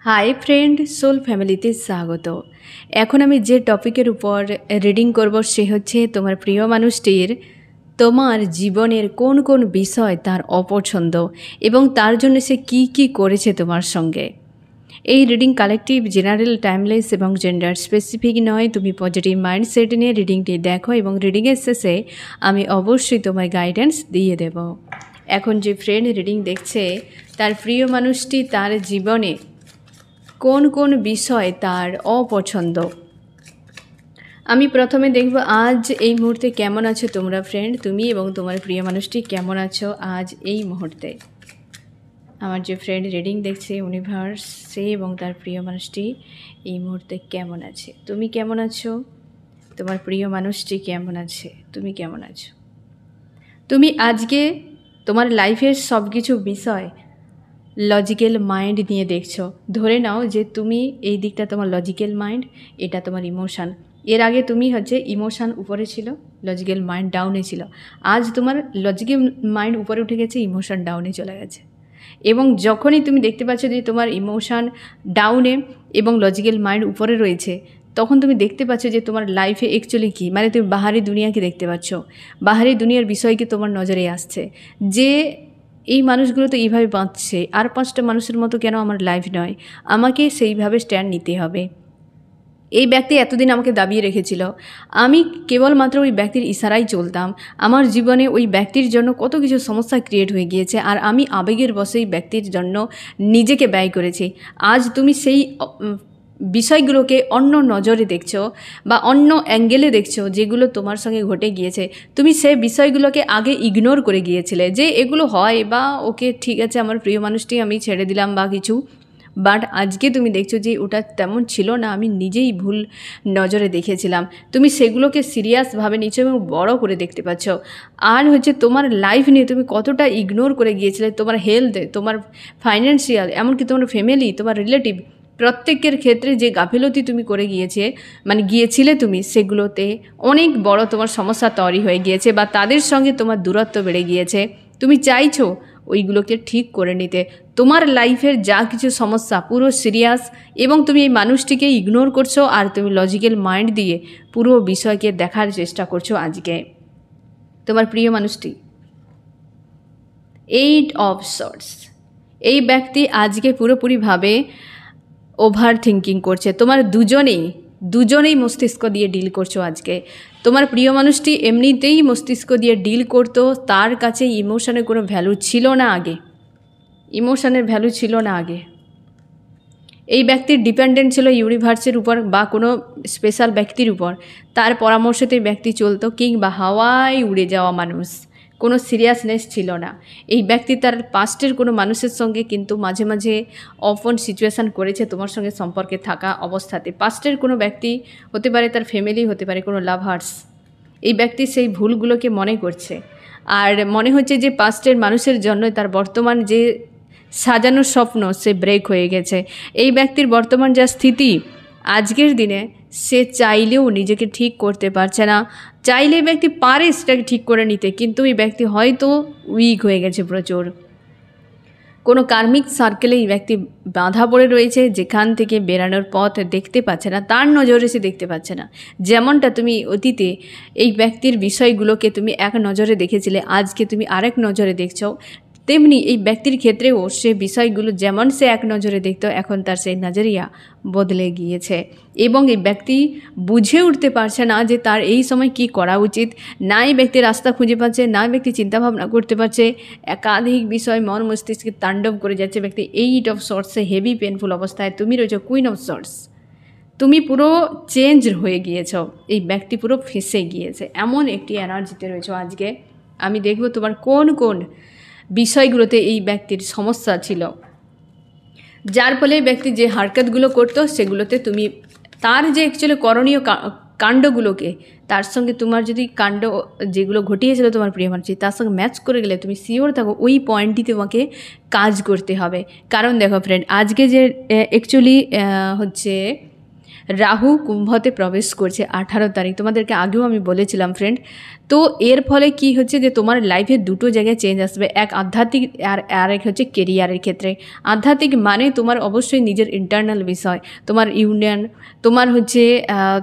Hi friend, soul ফ্যামিলিতে স্বাগত। এখন আমি যে টপিকের উপর রিডিং করব সে হচ্ছে তোমার প্রিয় মানুষটির তোমার জীবনের কোন কোন বিষয় তার অপছন্দ এবং তার জন্য সে কি কি করেছে তোমার সঙ্গে। এই রিডিং কালেকটিভ, জেনারেল, টাইমলেস এবং জেন্ডার স্পেসিফিক নয়। তুমি পজিটিভ মাইন্ডসেট নিয়ে রিডিংটি দেখো এবং রিডিংয়ের শেষে আমি অবশ্যই তোমায় গাইডেন্স দিয়ে দেব। এখন যে ফ্রেন্ড রিডিং দেখছে তার প্রিয় মানুষটি তার জীবনে কোন কোন বিষয় তার অপছন্দ, আমি প্রথমে দেখব আজ এই মুহূর্তে কেমন আছো তোমরা ফ্রেন্ড, তুমি এবং তোমার প্রিয় মানুষটি কেমন আছো আজ এই মুহূর্তে। আমার যে ফ্রেন্ড রিডিং দেখছে ইউনিভার্স, সে এবং তার প্রিয় মানুষটি এই মুহূর্তে কেমন আছে, তুমি কেমন আছো, তোমার প্রিয় মানুষটি কেমন আছে, তুমি কেমন আছো। তুমি আজকে তোমার লাইফের সব কিছু বিষয় লজিক্যাল মাইন্ড নিয়ে দেখছো। ধরে নাও যে তুমি এই দিকটা তোমার লজিক্যাল মাইন্ড, এটা তোমার ইমোশান। এর আগে তুমি হচ্ছে ইমোশান উপরে ছিল, লজিক্যাল মাইন্ড ডাউনে ছিল। আজ তোমার লজিক্যাল মাইন্ড উপরে উঠে গেছে, ইমোশান ডাউনে চলে গেছে। এবং যখনই তুমি দেখতে পাচ্ছ যে তোমার ইমোশান ডাউনে এবং লজিক্যাল মাইন্ড উপরে রয়েছে, তখন তুমি দেখতে পাচ্ছ যে তোমার লাইফে অ্যাকচুয়ালি কী, মানে তুমি বাহারি দুনিয়াকে দেখতে পাচ্ছ, বাহারি দুনিয়ার বিষয়কে তোমার নজরে আসছে যে এই মানুষগুলো তো এইভাবে বাঁচছে, আর 5টা মানুষের মতো কেন আমার লাইফ নয়, আমাকে সেইভাবে স্ট্যান্ড নিতে হবে। এই ব্যক্তি এতদিন আমাকে দাবিয়ে রেখেছিল, আমি কেবলমাত্র ওই ব্যক্তির ইশারায় চলতাম। আমার জীবনে ওই ব্যক্তির জন্য কত কিছু সমস্যা ক্রিয়েট হয়ে গিয়েছে, আর আমি আবেগের বশে এই ব্যক্তির জন্য নিজেকে ব্যয় করেছি। আজ তুমি সেই বিষয়গুলোকে অন্য নজরে দেখছো বা অন্য অ্যাঙ্গেলে দেখছো, যেগুলো তোমার সঙ্গে ঘটে গিয়েছে। তুমি সেই বিষয়গুলোকে আগে ইগনোর করে গিয়েছিলে যে এগুলো হয়, বা ওকে ঠিক আছে আমার প্রিয় মানুষটি আমি ছেড়ে দিলাম বা কিছু। বাট আজকে তুমি দেখছো যে ওটা তেমন ছিল না, আমি নিজেই ভুল নজরে দেখেছিলাম। তুমি সেগুলোকে সিরিয়াসভাবে নিচ্ছ এবং বড় করে দেখতে পাচ্ছ। আর হচ্ছে তোমার লাইফ নিয়ে তুমি কতটা ইগনোর করে গিয়েছিলে, তোমার হেলথ, তোমার ফাইন্যান্সিয়াল, এমনকি তোমার ফ্যামিলি, তোমার রিলেটিভ, প্রত্যেকের ক্ষেত্রে যে গাফিলতি তুমি করে গিয়েছিলে তুমি, সেগুলোতে অনেক বড় তোমার সমস্যা তৈরি হয়ে গিয়েছে বা তাদের সঙ্গে তোমার দূরত্ব বেড়ে গিয়েছে। তুমি চাইছো ওইগুলোকে ঠিক করে নিতে। তোমার লাইফের যা কিছু সমস্যা পুরো সিরিয়াস, এবং তুমি এই মানুষটিকে ইগনোর করছো আর তুমি লজিক্যাল মাইন্ড দিয়ে পুরো বিষয়কে দেখার চেষ্টা করছো। আজকে তোমার প্রিয় মানুষটি 8 অফ সর্টস, এই ব্যক্তি আজকে পুরোপুরিভাবে ওভার থিঙ্কিং করছে। তোমার দুজনেই মস্তিষ্ক দিয়ে ডিল করছো আজকে। তোমার প্রিয় মানুষটি এমনিতেই মস্তিষ্ক দিয়ে ডিল করতো, তার কাছে ইমোশনের কোনো ভ্যালু ছিল না আগে, ইমোশনের ভ্যালু ছিল না আগে। এই ব্যক্তির ডিপেন্ডেন্ট ছিল ইউনিভার্সের উপর বা কোনো স্পেশাল ব্যক্তির উপর, তার পরামর্শতেই ব্যক্তি চলতো, কিংবা হাওয়ায় উড়ে যাওয়া মানুষ, কোনো সিরিয়াসনেস ছিল না। এই ব্যক্তি তার পাস্টের কোনো মানুষের সঙ্গে কিন্তু মাঝে মাঝে অফন সিচুয়েশান করেছে তোমার সঙ্গে সম্পর্কে থাকা অবস্থাতে। পাস্টের কোনো ব্যক্তি হতে পারে, তার ফ্যামিলি হতে পারে, কোনো লাভার্স। এই ব্যক্তি সেই ভুলগুলোকে মনে করছে, আর মনে হচ্ছে যে পাস্টের মানুষের জন্য তার বর্তমান যে সাজানোর স্বপ্ন সে ব্রেক হয়ে গেছে। এই ব্যক্তির বর্তমান যা স্থিতি আজকের দিনে, সে চাইলেও নিজেকে ঠিক করতে পারছে না। চাইলে ব্যক্তি পারে সেটাকে ঠিক করে নিতে, কিন্তু এই ব্যক্তি হয়তো উইক হয়ে গেছে প্রচুর। কোনো কার্মিক সার্কেলে এই ব্যক্তি বাঁধা পড়ে রয়েছে, যেখান থেকে বেরানোর পথ দেখতে পাচ্ছে না, তার নজরে সে দেখতে পাচ্ছে না। যেমনটা তুমি অতীতে এই ব্যক্তির বিষয়গুলোকে তুমি এক নজরে দেখেছিলে, আজকে তুমি আরেক নজরে দেখছো, তেমনি এই ব্যক্তির ক্ষেত্রেও সে বিষয়গুলো যেমন সে এক নজরে দেখতো, এখন তার সেই নজরিয়া বদলে গিয়েছে। এবং এই ব্যক্তি বুঝে উঠতে পারছে না যে তার এই সময় কি করা উচিত। না এই ব্যক্তি রাস্তা খুঁজে পাচ্ছে, না ব্যক্তি চিন্তাভাবনা করতে পারছে, একাধিক বিষয় মন মস্তিষ্কে তাণ্ডব করে যাচ্ছে। ব্যক্তি 8 অফ সর্টসে হেভি পেনফুল অবস্থায়, তুমি রয়েছো কুইন অফ সর্টস। তুমি পুরো চেঞ্জ হয়ে গিয়েছ, এই ব্যক্তি পুরো ফেঁসে গিয়েছে, এমন একটি এনার্জিতে রয়েছো আজকে। আমি দেখব তোমার কোন কোন বিষয়গুলোতে এই ব্যক্তির সমস্যা ছিল, যার ফলে ব্যক্তি যে হারকতগুলো করতো সেগুলোতে তুমি তার যে অ্যাকচুয়ালি করণীয় কাণ্ডগুলোকে, তার সঙ্গে তোমার যদি কাণ্ড যেগুলো ঘটিয়েছিল তোমার প্রিয় মানুষ, তার সঙ্গে ম্যাচ করে গেলে তুমি শিওর থাকো ওই পয়েন্টটি তোমাকে কাজ করতে হবে। কারণ দেখো ফ্রেন্ড, আজকে যে অ্যাকচুয়ালি হচ্ছে রাহু কুম্ভতে প্রবেশ করছে 18 তারিখ, তোমাদেরকে আগেও আমি বলেছিলাম ফ্রেন্ড। তো এর ফলে কি হচ্ছে যে তোমার লাইফে দুটো জায়গায় চেঞ্জ আসবে, এক আধ্যাত্মিক আর এক হচ্ছে কেরিয়ারের ক্ষেত্রে। আধ্যাত্মিক মানে তোমার অবশ্যই নিজের ইন্টারনাল বিষয়, তোমার ইউনিয়ন, তোমার হচ্ছে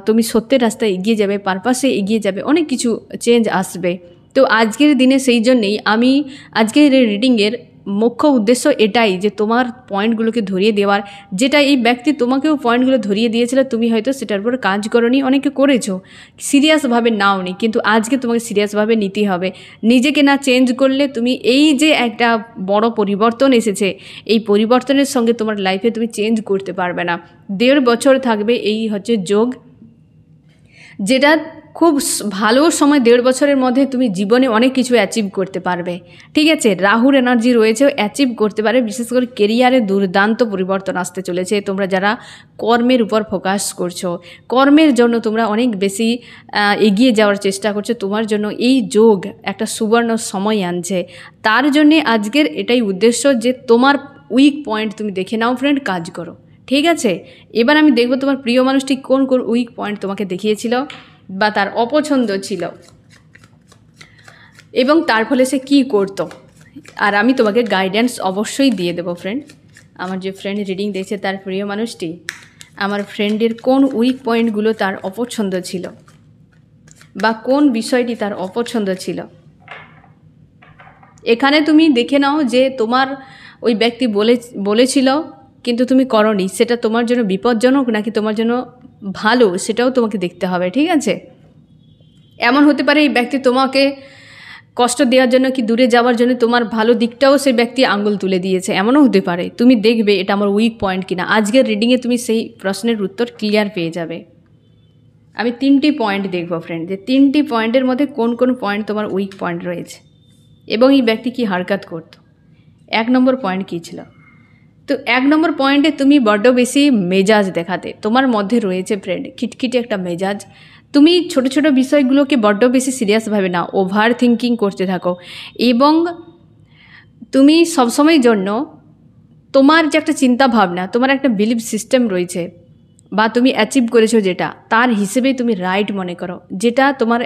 তুমি সত্যের রাস্তায় এগিয়ে যাবে, পারপাসে এগিয়ে যাবে, অনেক কিছু চেঞ্জ আসবে। তো আজকের দিনে সেই জন্যেই আমি আজকের রিডিংয়ের মুখ্য উদ্দেশ্য এটাই যে তোমার পয়েন্টগুলোকে ধরিয়ে দেওয়ার, যেটা এই ব্যক্তি তোমাকেও পয়েন্টগুলো ধরিয়ে দিয়েছিল, তুমি হয়তো সেটার উপর কাজ করোনি, অনেকে করেছো, সিরিয়াসভাবে নাওনি, কিন্তু আজকে তোমাকে সিরিয়াসভাবে নিতে হবে। নিজেকে না চেঞ্জ করলে তুমি এই যে একটা বড় পরিবর্তন এসেছে, এই পরিবর্তনের সঙ্গে তোমার লাইফে তুমি চেঞ্জ করতে পারবে না। 1.5 বছর থাকবে এই হচ্ছে যোগ, যেটা খুব ভালো সময়। 1.5 বছরের মধ্যে তুমি জীবনে অনেক কিছু অ্যাচিভ করতে পারবে, ঠিক আছে। রাহুর এনার্জি রয়েছে, অ্যাচিভ করতে পারে। বিশেষ করে কেরিয়ারে দুর্দান্ত পরিবর্তন আসতে চলেছে। তোমরা যারা কর্মের উপর ফোকাস করছো, কর্মের জন্য তোমরা অনেক বেশি এগিয়ে যাওয়ার চেষ্টা করছো, তোমার জন্য এই যোগ একটা সুবর্ণ সময় আনছে। তার জন্যে আজকের এটাই উদ্দেশ্য যে তোমার উইক পয়েন্ট তুমি দেখে নাও ফ্রেন্ড, কাজ করো, ঠিক আছে। এবার আমি দেখব তোমার প্রিয় মানুষটি কোন কোন উইক পয়েন্ট তোমাকে দেখিয়েছিল বা তার অপছন্দ ছিল, এবং তার ফলে সে কী করতো। আর আমি তোমাকে গাইডেন্স অবশ্যই দিয়ে দেবো ফ্রেন্ড। আমার যে ফ্রেন্ড রিডিং দেখছে তার প্রিয় মানুষটি, আমার ফ্রেন্ডের কোন উইক পয়েন্টগুলো তার অপছন্দ ছিল বা কোন বিষয়টি তার অপছন্দ ছিল, এখানে তুমি দেখে নাও যে তোমার ওই ব্যক্তি বলেছিল কিন্তু তুমি করনি, সেটা তোমার জন্য বিপজ্জনক নাকি তোমার জন্য ভালো, সেটাও তোমাকে দেখতে হবে, ঠিক আছে। এমন হতে পারে এই ব্যক্তি তোমাকে কষ্ট দেওয়ার জন্য কি দূরে যাওয়ার জন্য তোমার ভালো দিকটাও সেই ব্যক্তি আঙুল তুলে দিয়েছে, এমনও হতে পারে। তুমি দেখবে এটা আমার উইক পয়েন্ট কিনা। আজকের রিডিংয়ে তুমি সেই প্রশ্নের উত্তর ক্লিয়ার পেয়ে যাবে। আমি 3টি পয়েন্ট দেখব ফ্রেন্ড, যে 3টি পয়েন্টের মধ্যে কোন কোন পয়েন্ট তোমার উইক পয়েন্ট রয়েছে এবং এই ব্যক্তি কি হারকাত করত। 1 নম্বর পয়েন্ট কী ছিল? তো 1 নম্বর পয়েন্টে তুমি বড্ড বেশি মেজাজ দেখাতে, তোমার মধ্যে রয়েছে ফ্রেন্ড খিটখিটে একটা মেজাজ। তুমি ছোট ছোট বিষয়গুলোকে বড্ড বেশি সিরিয়াসভাবে না, ওভার থিঙ্কিং করতে থাকো, এবং তুমি সবসময়ের জন্য তোমার যে একটা চিন্তা ভাবনা, তোমার একটা বিলিভ সিস্টেম রয়েছে বা তুমি অ্যাচিভ করেছো যেটা, তার হিসেবেই তুমি রাইট মনে করো, যেটা তোমার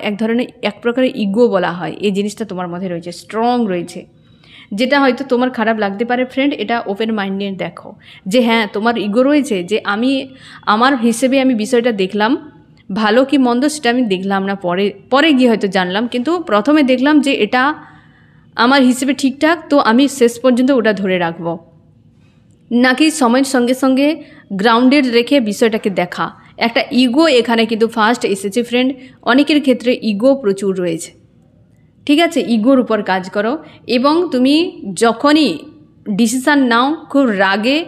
এক প্রকারের ইগো বলা হয়। এই জিনিসটা তোমার মধ্যে রয়েছে, স্ট্রং রয়েছে, যেটা হয়তো তোমার খারাপ লাগতে পারে ফ্রেন্ড। এটা ওপেন মাইন্ড নিয়ে দেখো যে হ্যাঁ তোমার ইগো রয়েছে, যে আমার হিসেবে আমি বিষয়টা দেখলাম, ভালো কি মন্দ সেটা আমি দেখলাম না, পরে গিয়ে হয়তো জানলাম, কিন্তু প্রথমে দেখলাম যে এটা আমার হিসেবে ঠিকঠাক, তো আমি শেষ পর্যন্ত ওটা ধরে রাখবো, নাকি সময়ের সঙ্গে সঙ্গে গ্রাউন্ডেড রেখে বিষয়টাকে দেখা। একটা ইগো এখানে কিন্তু ফার্স্ট এসেছে ফ্রেন্ড। অনেকের ক্ষেত্রে ইগো প্রচুর রয়েছে, ঠিক আছে। ইগোর উপর কাজ করো, এবং তুমি যখনই ডিসিশান নাও খুব রাগে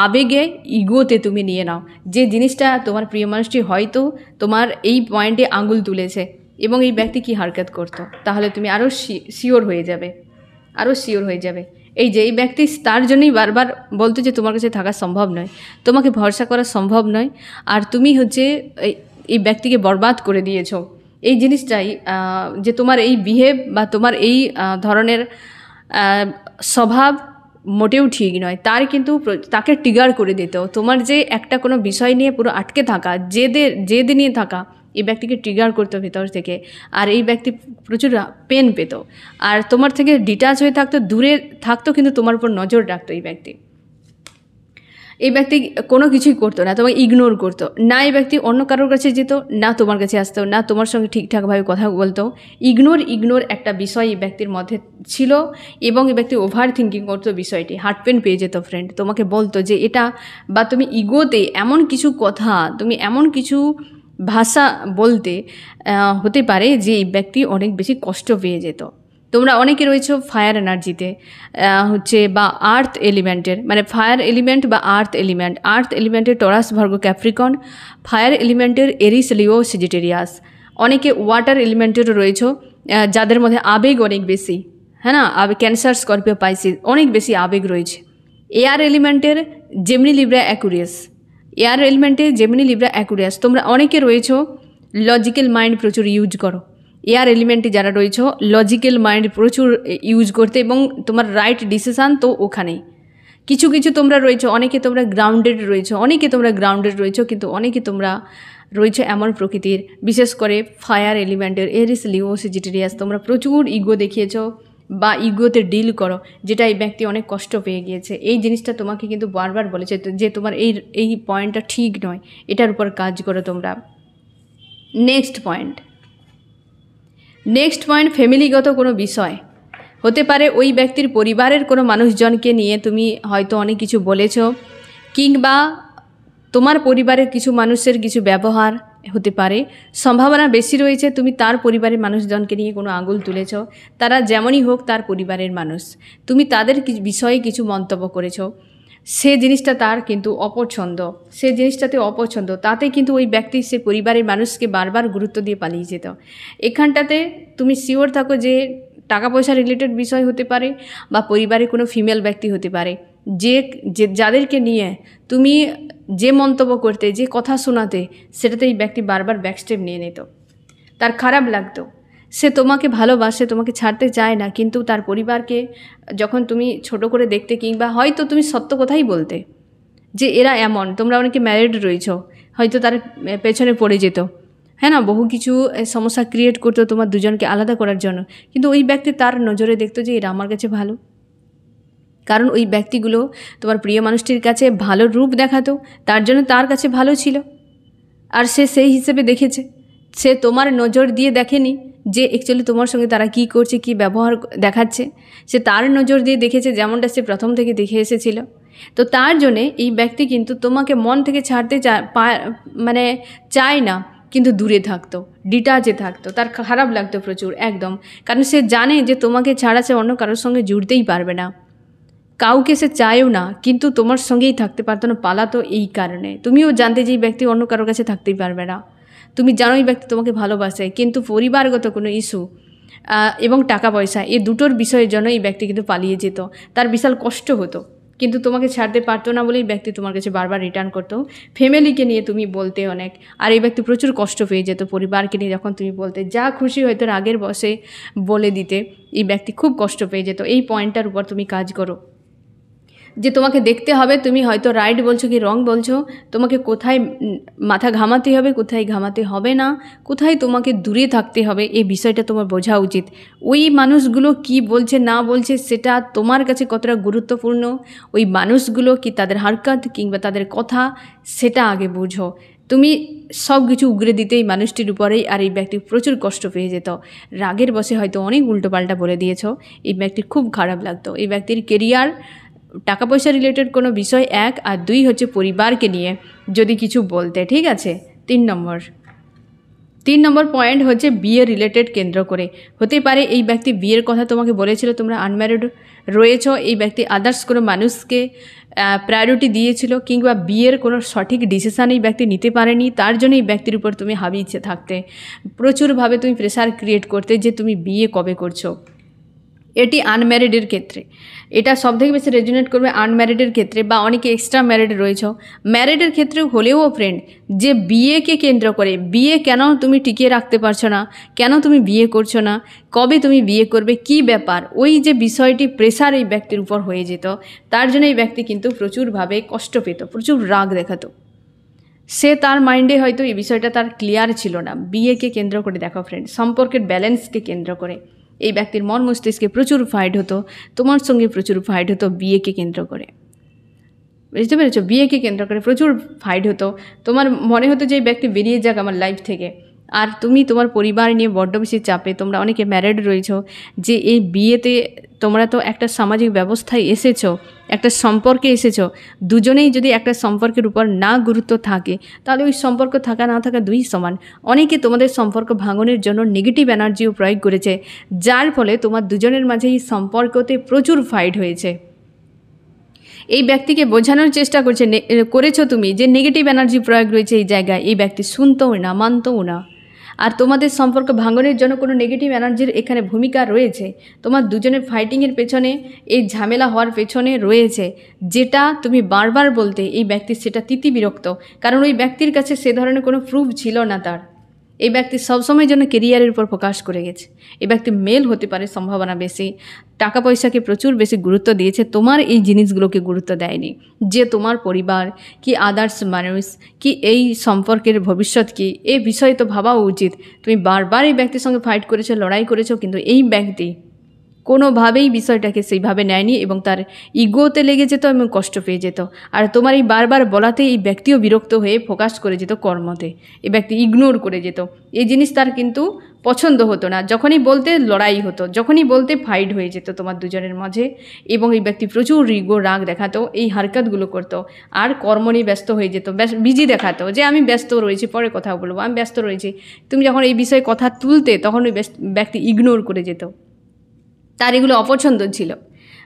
আবেগে ইগোতে তুমি নিয়ে নাও, যে জিনিসটা তোমার প্রিয় মানুষটি হয়তো তোমার এই পয়েন্টে আঙুল তুলেছে এবং এই ব্যক্তি কি হারকাত করতো, তাহলে তুমি আরও শিওর হয়ে যাবে, এই যে এই ব্যক্তি তার জন্যই বারবার বলতো যে তোমার কাছে থাকা সম্ভব নয়, তোমাকে ভরসা করা সম্ভব নয়, আর তুমি হচ্ছে এই ব্যক্তিকে বরবাদ করে দিয়েছো। এই জিনিসটাই যে তোমার এই বিহেভ বা তোমার এই ধরনের স্বভাব মোটেও ঠিক নয়, তাকে ট্রিগার করে দিত। তোমার যে একটা কোনো বিষয় নিয়ে পুরো আটকে থাকা, জেদ নিয়ে থাকা, এই ব্যক্তিকে ট্রিগার করতো ভেতর থেকে, আর এই ব্যক্তি প্রচুর পেন পেত, আর তোমার থেকে ডিটাচ হয়ে থাকতো, দূরে থাকতো, কিন্তু তোমার উপর নজর রাখতো। এই ব্যক্তি কোনো কিছুই করতো না, তোমাকে ইগনোর করতো না। এই ব্যক্তি অন্য কারোর কাছে যেত না, তোমার কাছে আসতো না, তোমার সঙ্গে ঠিকঠাকভাবে কথা বলতো। ইগনোর একটা বিষয় এই ব্যক্তির মধ্যে ছিল, এবং এই ব্যক্তি ওভার থিঙ্কিং করতো বিষয়টি, হার্ট পেন পেয়ে যেত ফ্রেন্ড। তোমাকে বলতো যে এটা, বা তুমি ইগোতে এমন কিছু কথা, তুমি এমন কিছু ভাষা বলতে হতে পারে যে এই ব্যক্তি অনেক বেশি কষ্ট পেয়ে যেত। তোমরা অনেকে রয়েছো ফায়ার এনার্জিতে হচ্ছে, বা আর্থ এলিমেন্টের, মানে ফায়ার এলিমেন্ট বা আর্থ এলিমেন্টের টরাস, ভার্গো, ক্যাপ্রিকন, ফায়ার এলিমেন্টের এরিস, লিও, সেজিটেরিয়াস। অনেকে ওয়াটার এলিমেন্টেরও রয়েছো, যাদের মধ্যে আবেগ অনেক বেশি, হ্যাঁ না, ক্যান্সার, স্করপিও, পাইসিস, অনেক বেশি আবেগ রয়েছে। এয়ার এলিমেন্টের জেমিনি, লিব্রা, অ্যাকুরিয়াস। তোমরা অনেকে রয়েছো লজিক্যাল মাইন্ড প্রচুর ইউজ করো। এয়ার এলিমেন্টে যারা রয়েছে লজিক্যাল মাইন্ড প্রচুর ইউজ করতে, এবং তোমার রাইট ডিসিশান তো ওখানেই, কিছু কিছু তোমরা রয়েছো, অনেকে তোমরা গ্রাউন্ডেড রয়েছো, অনেকে তোমরা গ্রাউন্ডেড রয়েছো, কিন্তু অনেকে তোমরা রয়েছে এমন প্রকৃতির, বিশেষ করে ফায়ার এলিমেন্টের, এরিস, লিও, সেজিটেরিয়াস, তোমরা প্রচুর ইগো দেখিয়েছো বা ইগোতে ডিল করো, যেটা এই ব্যক্তি অনেক কষ্ট পেয়ে গিয়েছে। এই জিনিসটা তোমাকে কিন্তু বারবার বলেছে যে তোমার এই পয়েন্টটা ঠিক নয়, এটার উপর কাজ করো তোমরা। নেক্সট পয়েন্ট ফ্যামিলিগত কোনো বিষয় হতে পারে। ওই ব্যক্তির পরিবারের কোনো মানুষজনকে নিয়ে তুমি হয়তো অনেক কিছু বলেছ, কিংবা তোমার পরিবারের কিছু মানুষের কিছু ব্যবহার হতে পারে। সম্ভাবনা বেশি রয়েছে তুমি তার পরিবারের মানুষজনকে নিয়ে কোনো আঙুল তুলেছ, তারা যেমনই হোক তার পরিবারের মানুষ, তুমি তাদের বিষয়ে কিছু মন্তব্য করেছ, সে জিনিসটা তার কিন্তু অপছন্দ, সে জিনিসটাতে অপছন্দ, তাতে কিন্তু ওই ব্যক্তি সে পরিবারের মানুষকে বারবার গুরুত্ব দিয়ে পালিয়ে যেত। এখানটাতে তুমি শিওর থাকো যে টাকা পয়সা রিলেটেড বিষয় হতে পারে, বা পরিবারে কোনো ফিমেল ব্যক্তি হতে পারে, যাদেরকে নিয়ে তুমি যে মন্তব্য করতে, যে কথা শোনাতে, সেটাতে এই ব্যক্তি বারবার ব্যাকস্টেপ নিয়ে নিত, তার খারাপ লাগতো। সে তোমাকে ভালোবাসে, তোমাকে ছাড়তে চায় না, কিন্তু তার পরিবারকে যখন তুমি ছোট করে দেখতে, কিংবা হয়তো তুমি সত্য কথাই বলতে যে এরা এমন, তোমরা অনেকে ম্যারিড রয়েছ, হয়তো তার পেছনে পড়ে যেত, হ্যাঁ না, বহু কিছু সমস্যা ক্রিয়েট করতো তোমার দুজনকে আলাদা করার জন্য, কিন্তু ওই ব্যক্তি তার নজরে দেখতো যে এরা আমার কাছে ভালো, কারণ ওই ব্যক্তিগুলো তোমার প্রিয় মানুষটির কাছে ভালো রূপ দেখাতো, তার জন্য তার কাছে ভালো ছিল, আর সে সেই হিসেবে দেখেছে। সে তোমার নজর দিয়ে দেখেনি যে অ্যাকচুয়ালি তোমার সঙ্গে তারা কী করছে, কী ব্যবহার দেখাচ্ছে, সে তার নজর দিয়ে দেখেছে, যেমনটা সে প্রথম থেকে দেখে এসেছিল। তো তার জন্যে এই ব্যক্তি কিন্তু তোমাকে মন থেকে ছাড়তে চায় না, কিন্তু দূরে থাকতো, ডিটাচে থাকতো, তার খারাপ লাগতো প্রচুর একদম, কারণ সে জানে যে তোমাকে ছাড়া সে অন্য কারোর সঙ্গে জুড়তেই পারবে না, কাউকে সে চায়ও না, কিন্তু তোমার সঙ্গেই থাকতে পারতো না, পালাতো এই কারণে। তুমিও জানতে যে এই ব্যক্তি অন্য কারোর কাছে থাকতেই পারবে না, তুমি জানো এই ব্যক্তি তোমাকে ভালোবাসে, কিন্তু পরিবারগত কোনো ইস্যু এবং টাকা পয়সা, এই দুটোর বিষয়ের জন্য এই ব্যক্তি কিন্তু পালিয়ে যেত, তার বিশাল কষ্ট হতো, কিন্তু তোমাকে ছাড়তে পারতো না বলেই ব্যক্তি তোমার কাছে বারবার রিটার্ন করতো। ফ্যামিলিকে নিয়ে তুমি বলতে অনেক, আর এই ব্যক্তি প্রচুর কষ্ট পেয়ে যেত পরিবারকে নিয়ে, যখন তুমি বলতে যা খুশি হয়তো রাগের বসে বলে দিতে, এই ব্যক্তি খুব কষ্ট পেয়ে যেত। এই পয়েন্টটার উপর তুমি কাজ করো, যে তোমাকে দেখতে হবে তুমি হয়তো রাইট বলছো কি রং বলছো, তোমাকে কোথায় মাথা ঘামাতে হবে, কোথায় ঘামাতে হবে না, কোথায় তোমাকে দূরে থাকতে হবে, এই বিষয়টা তোমার বোঝা উচিত। ওই মানুষগুলো কি বলছে না বলছে সেটা তোমার কাছে কতটা গুরুত্বপূর্ণ, ওই মানুষগুলো কি তাদের হারকাত কিংবা তাদের কথা, সেটা আগে বুঝো। তুমি সব কিছু উগরে দিতে এই মানুষটির উপরেই, আর এই ব্যক্তি প্রচুর কষ্ট পেয়ে যেত, রাগের বসে হয়তো অনেক উল্টোপাল্টা বলে দিয়েছো, এই ব্যক্তির খুব খারাপ লাগতো। এই ব্যক্তির কেরিয়ার, টাকা পয়সা রিলেটেড কোনো বিষয় এক, আর দুই হচ্ছে পরিবারকে নিয়ে যদি কিছু বলতে, ঠিক আছে। 3 নম্বর পয়েন্ট হচ্ছে বিয়ে রিলেটেড কেন্দ্র করে হতে পারে। এই ব্যক্তি বিয়ের কথা তোমাকে বলেছিল, তোমরা আনম্যারিড রয়েছ, এই ব্যক্তি আদার্স কোনো মানুষকে প্রায়োরিটি দিয়েছিল, কিংবা বিয়ের কোনো সঠিক ডিসিশান এই ব্যক্তি নিতে পারেনি, তার জন্য এই ব্যক্তির উপর তুমি হাবিয়ে থাকতে, প্রচুরভাবে তুমি প্রেশার ক্রিয়েট করতে যে তুমি বিয়ে কবে করছো। এটি আনম্যারিডের ক্ষেত্রে, এটা সবথেকে বেশি রেজোনেট করবে আনম্যারিডের ক্ষেত্রে, বা অনেকে এক্সট্রা ম্যারিড রয়েছে। ম্যারিডের ক্ষেত্রে হলেও ফ্রেন্ড, যে বিয়েকে কেন্দ্র করে, বিয়ে কেন তুমি টিকিয়ে রাখতে পারছো না, কেন তুমি বিয়ে করছো না, কবে তুমি বিয়ে করবে, কি ব্যাপার, ওই যে বিষয়টি প্রেশার এই ব্যক্তির উপর হয়ে যেত, তার জন্য এই ব্যক্তি কিন্তু প্রচুরভাবে কষ্ট পেত, প্রচুর রাগ দেখাতো। সে তার মাইন্ডে হয়তো এই বিষয়টা তার ক্লিয়ার ছিল না। বিয়েকে কেন্দ্র করে দেখো ফ্রেন্ড, সম্পর্কের ব্যালেন্সকে কেন্দ্র করে এই ব্যক্তির মন মস্তিষ্কে প্রচুর ফাইট হতো, তোমার সঙ্গে প্রচুর ফাইট হতো বিয়েকে কেন্দ্র করে, বুঝতে পেরেছো? বিয়েকে কেন্দ্র করে প্রচুর ফাইট হতো, তোমার মনে হতো যে এই ব্যক্তি বেরিয়ে যাক আমার লাইফ থেকে, আর তুমি তোমার পরিবার নিয়ে বড্ড বেশি চাপে। তোমরা অনেকে ম্যারিড রয়েছো, যে এই বিয়েতে তোমরা তো একটা সামাজিক ব্যবস্থায় এসেছো, একটা সম্পর্কে এসেছো, দুজনেই যদি একটা সম্পর্কের উপর না গুরুত্ব থাকে, তাহলে ওই সম্পর্ক থাকা না থাকা দুই সমান। অনেকে তোমাদের সম্পর্ক ভাঙনের জন্য নেগেটিভ এনার্জিও প্রয়োগ করেছে, যার ফলে তোমার দুজনের মাঝে এই সম্পর্কতে প্রচুর ফাইট হয়েছে। এই ব্যক্তিকে বোঝানোর চেষ্টা করেছো তুমি যে নেগেটিভ এনার্জি প্রয়োগ রয়েছে এই জায়গায়, এই ব্যক্তি শুনতও না, মানতও না। আর তোমাদের সম্পর্ক ভাঙনের জন্য কোনো নেগেটিভ এনার্জির এখানে ভূমিকা রয়েছে, তোমার দুজনের ফাইটিংয়ের পেছনে, এই ঝামেলা হওয়ার পেছনে রয়েছে, যেটা তুমি বারবার বলতে এই ব্যক্তি সেটা তিতি বিরক্ত, কারণ ওই ব্যক্তির কাছে সে ধরনের কোনো প্রুফ ছিল না তার। এই ব্যক্তি সবসময়ের জন্য কেরিয়ারের উপর ফোকাস করে গেছে। এই ব্যক্তি মেল হতে পারে সম্ভাবনা বেশি, টাকা পয়সাকে প্রচুর বেশি গুরুত্ব দিয়েছে, তোমার এই জিনিসগুলোকে গুরুত্ব দেয়নি। যে তোমার পরিবার কি আদার্স মানুষ কি এই সম্পর্কের ভবিষ্যৎ কি, এই বিষয়ে তো ভাবা উচিত। তুমি বারবার এই ব্যক্তির সঙ্গে ফাইট করেছো, লড়াই করেছো, কিন্তু এই ব্যক্তি কোনোভাবেই বিষয়টাকে সেইভাবে নেয়নি এবং তার ইগোতে লেগে যেত এবং কষ্ট পেয়ে যেত। আর তোমার এই বারবার বলাতে এই ব্যক্তিও বিরক্ত হয়ে ফোকাস করে যেত কর্মতে, এই ব্যক্তি ইগনোর করে যেত। এই জিনিস তার কিন্তু পছন্দ হতো না। যখনই বলতে লড়াই হতো, যখনই বলতে ফাইট হয়ে যেত তোমার দুজনের মাঝে, এবং এই ব্যক্তি প্রচুর ইগো রাগ দেখাতো, এই হারকাতগুলো করতো, আর কর্ম নিয়ে ব্যস্ত হয়ে যেত, বিজি দেখাতো যে আমি ব্যস্ত রয়েছি, পরে কথা বলবো, আমি ব্যস্ত রয়েছি। তুমি যখন এই বিষয়ে কথা তুলতে তখন ওই ব্যক্তি ইগনোর করে যেত। তার এগুলো অপছন্দ ছিল।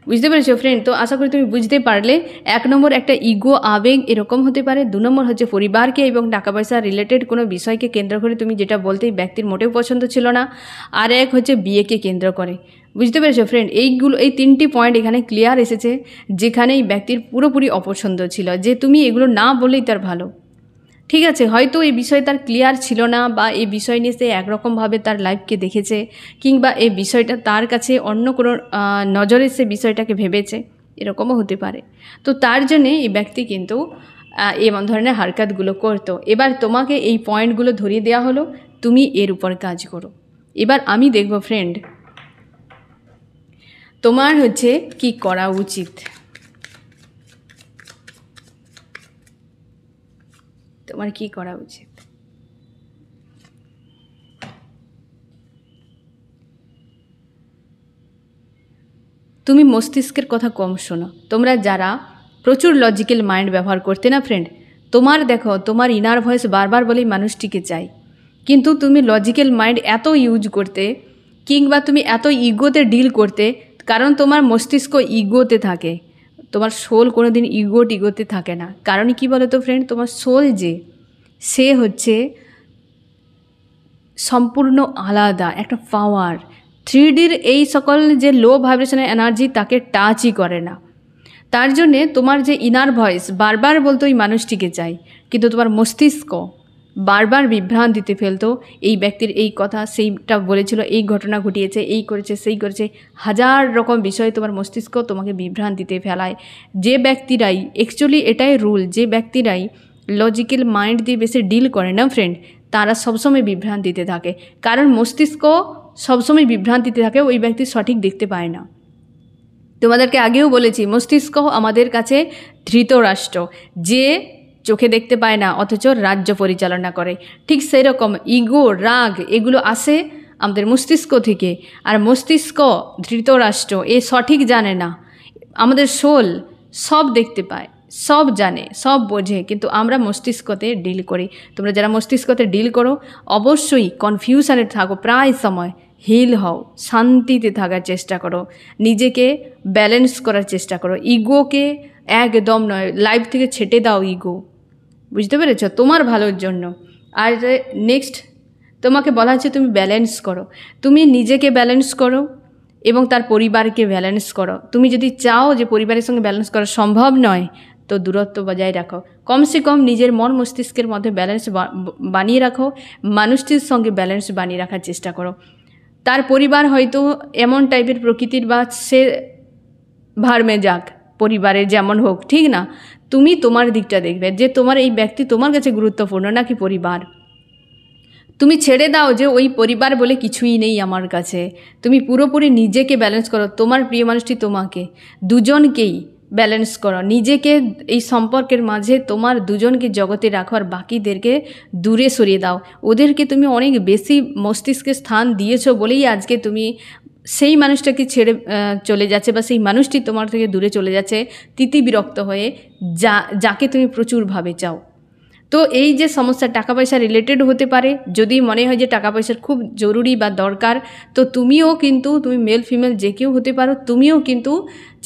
বুঝতে পেরেছো ফ্রেন্ড? তো আশা করি তুমি বুঝতে পারলে। 1 নম্বর একটা ইগো আবেগ এরকম হতে পারে। 2 নম্বর হচ্ছে পরিবারকে এবং টাকা পয়সা রিলেটেড কোনো বিষয়কে কেন্দ্র করে তুমি যেটা বলতে এই ব্যক্তির মোটেও পছন্দ ছিল না। আর এক হচ্ছে বিয়েকে কেন্দ্র করে। বুঝতে পেরেছো ফ্রেন্ড? এই 3টি পয়েন্ট এখানে ক্লিয়ার এসেছে, যেখানে এই ব্যক্তির পুরোপুরি অপছন্দ ছিল, যে তুমি এগুলো না বললেই তার ভালো। ঠিক আছে, হয়তো এই বিষয় তার ক্লিয়ার ছিল না, বা এই বিষয় নিয়ে সে একরকমভাবে তার লাইফকে দেখেছে, কিংবা এই বিষয়টা তার কাছে অন্য কোনো নজরে সে বিষয়টাকে ভেবেছে, এরকমও হতে পারে। তো তার জন্যে এই ব্যক্তি কিন্তু এই ধরনের হারকাতগুলো করতো। এবার তোমাকে এই পয়েন্টগুলো ধরিয়ে দেওয়া হলো, তুমি এর উপর কাজ করো। এবার আমি দেখব ফ্রেন্ড তোমার হচ্ছে কি করা উচিত। তোমার কি করা উচিত? তুমি মস্তিষ্কের কথা কম শোনো। তোমরা যারা প্রচুর লজিক্যাল মাইন্ড ব্যবহার করতে না ফ্রেন্ড, তোমার দেখো তোমার ইনার ভয়েস বারবার বলেই মানুষটিকে চাই, কিন্তু তুমি লজিক্যাল মাইন্ড এত ইউজ করতে, কিংবা তুমি এত ইগোতে ডিল করতে, কারণ তোমার মস্তিষ্ক ইগোতে থাকে, তোমার সোল কোনো দিন ইগোতে থাকে না। কারণ কি বলো তো ফ্রেন্ড, তোমার সোল যে সে হচ্ছে সম্পূর্ণ আলাদা একটা পাওয়ার। 3Dর এই সকল যে লো ভাইব্রেশনের এনার্জি তাকে টাচই করে না। তার জন্যে তোমার যে ইনার ভয়েস বারবার বলতো এই মানুষটিকে চাই, কিন্তু তোমার মস্তিষ্ক বারবার বিভ্রান্তিতে ফেলতো। এই ব্যক্তির এই কথা, সেইটা বলেছিল, এই ঘটনা ঘটিয়েছে, এই করেছে, সেই করেছে, 1000 রকম বিষয় তোমার মস্তিষ্ক তোমাকে বিভ্রান্তিতে ফেলায়। যে ব্যক্তিরাই অ্যাকচুয়ালি এটাই রুল, যে ব্যক্তিরাই লজিক্যাল মাইন্ড দিয়ে বেশি ডিল করে না ফ্রেন্ড, তারা সবসময় বিভ্রান্তিতে থাকে। কারণ মস্তিষ্ক সবসময় বিভ্রান্তিতে থাকে, ওই ব্যক্তি সঠিক দেখতে পায় না। তোমাদেরকে আগেও বলেছি, মস্তিষ্ক আমাদের কাছে ধৃতরাষ্ট্র, যে চোখে দেখতে পায় না অথচ রাজ্য পরিচালনা করে। ঠিক সেই রকম ইগো, রাগ এগুলো আসে আমাদের মস্তিষ্ক থেকে। আর মস্তিষ্ক ধৃতরাষ্ট্র, এ সঠিক জানে না। আমাদের সোল সব দেখতে পায়, সব জানে, সব বোঝে, কিন্তু আমরা মস্তিষ্কতে ডিল করি। তোমরা যারা মস্তিষ্কতে ডিল করো অবশ্যই কনফিউশনে থাকো, প্রায় সময় হিল হও, শান্তিতে থাকার চেষ্টা করো, নিজেকে ব্যালেন্স করার চেষ্টা করো। ইগোকে একদম নয়, লাইফ থেকে ছেটে দাও ইগো। বুঝতে পেরেছ? তোমার ভালোর জন্য। আর নেক্সট তোমাকে বলা হচ্ছে তুমি ব্যালেন্স করো, তুমি নিজেকে ব্যালেন্স করো এবং তার পরিবারকে ব্যালেন্স করো। তুমি যদি চাও যে পরিবারের সঙ্গে ব্যালেন্স করা সম্ভব নয়, তো দূরত্ব বজায় রাখো। কমসে কম নিজের মন মস্তিষ্কের মধ্যে ব্যালেন্স বানিয়ে রাখো, মানুষটির সঙ্গে ব্যালেন্স বানিয়ে রাখার চেষ্টা করো। তার পরিবার হয়তো এমন টাইপের প্রকৃতির, বা সে ভার্মে যাক, পরিবারের যেমন হোক, ঠিক না? তুমি তোমার দিকটা দেখবে, যে তোমার এই ব্যক্তি তোমার কাছে গুরুত্বপূর্ণ নাকি পরিবার। তুমি ছেড়ে দাও যে ওই পরিবার বলে কিছুই নেই আমার কাছে। তুমি পুরোপুরি নিজেকে ব্যালেন্স করো, তোমার প্রিয় মানুষটি তোমাকে, দুজনকেই ব্যালেন্স করো। নিজেকে এই সম্পর্কের মাঝে তোমার দুজনকে জগতে রাখো, আর বাকিদেরকে দূরে সরিয়ে দাও। ওদেরকে তুমি অনেক বেশি মস্তিষ্কে স্থান দিয়েছো বলেই আজকে তুমি সেই মানুষটাকে ছেড়ে চলে যাচ্ছে, বা সেই মানুষটি তোমার থেকে দূরে চলে যাচ্ছে তিতি বিরক্ত হয়ে, যাকে তুমি প্রচুরভাবে চাও। তো এই যে সমস্যা টাকা পয়সা রিলেটেড হতে পারে, যদি মনে হয় যে টাকা পয়সার খুব জরুরি বা দরকার, তো তুমিও কিন্তু, তুমি মেল ফিমেল যে কেউ হতে পারো, তুমিও কিন্তু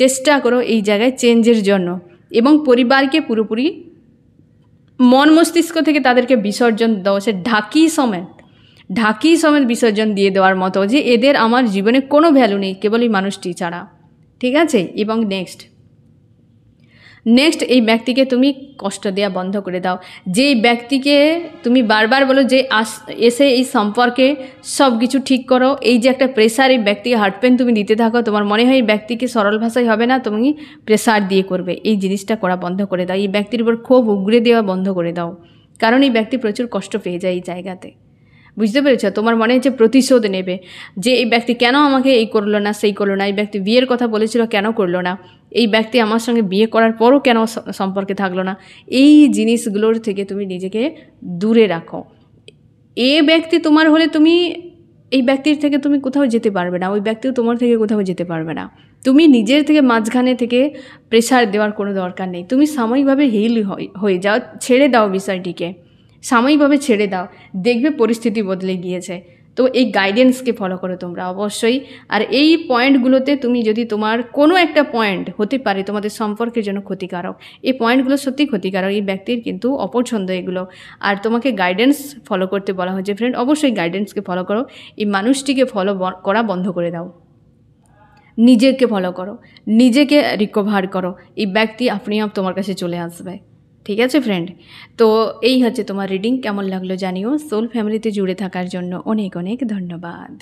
চেষ্টা করো এই জায়গায় চেঞ্জের জন্য, এবং পরিবারকে পুরোপুরি মন মস্তিষ্ক থেকে তাদেরকে বিসর্জন দাও। সে ঢাকি সমেত বিসর্জন দিয়ে দেওয়ার মতো, যে এদের আমার জীবনে কোনো ভ্যালু নেই, কেবল এই মানুষটি ছাড়া। ঠিক আছে? এবং নেক্সট নেক্সট এই ব্যক্তিকে তুমি কষ্ট দেওয়া বন্ধ করে দাও। যেই ব্যক্তিকে তুমি বারবার বলো যে এসে এই সম্পর্কে সব কিছু ঠিক করো, এই যে একটা প্রেশার এই ব্যক্তিকে হার্ট পেন তুমি দিতে থাকো, তোমার মনে হয় এই ব্যক্তিকে সরল ভাষায় হবে না, তুমি প্রেশার দিয়ে করবে, এই জিনিসটা করা বন্ধ করে দাও। এই ব্যক্তির উপর ক্ষোভ উগড়ে দেওয়া বন্ধ করে দাও, কারণ এই ব্যক্তি প্রচুর কষ্ট পেয়ে যায় এই জায়গাতে। বুঝতে পেরেছ? তোমার মনে হচ্ছে প্রতিশোধ নেবে, যে এই ব্যক্তি কেন আমাকে এই করলো না, সেই করলো না, এই ব্যক্তি বিয়ের কথা বলেছিল কেন করলো না, এই ব্যক্তি আমার সঙ্গে বিয়ে করার পরও কেন সম্পর্কে থাকলো না। এই জিনিসগুলোর থেকে তুমি নিজেকে দূরে রাখো। এ ব্যক্তি তোমার হলে তুমি এই ব্যক্তির থেকে তুমি কোথাও যেতে পারবে না, ওই ব্যক্তিও তোমার থেকে কোথাও যেতে পারবে না। তুমি নিজের থেকে মাঝখানে থেকে প্রেশার দেওয়ার কোনো দরকার নেই। তুমি সাময়িকভাবে হিল হয়ে যাও, ছেড়ে দাও বিষয়টিকে, সাময়িকভাবে ছেড়ে দাও, দেখবে পরিস্থিতি বদলে গিয়েছে। তো এই গাইডেন্সকে ফলো করো তোমরা অবশ্যই। আর এই পয়েন্টগুলোতে তুমি যদি তোমার কোনো একটা পয়েন্ট হতে পারে তোমাদের সম্পর্কের জন্য ক্ষতিকারক, এই পয়েন্টগুলো সত্যি ক্ষতিকারক, এই ব্যক্তির কিন্তু অপছন্দ এগুলো, আর তোমাকে গাইডেন্স ফলো করতে বলা হচ্ছে ফ্রেন্ড, অবশ্যই গাইডেন্সকে ফলো করো। এই মানুষটিকে ফলো করা বন্ধ করে দাও, নিজেকে ফলো করো, নিজেকে রিকভার করো, এই ব্যক্তি আপনি আপ তোমার কাছে চলে আসবে। ঠিক আছে ফ্রেন্ড? তো এই হচ্ছে তোমার রিডিং। কেমন লাগলো জানিও। সোল ফ্যামিলিতে জুড়ে থাকার জন্য অনেক অনেক ধন্যবাদ।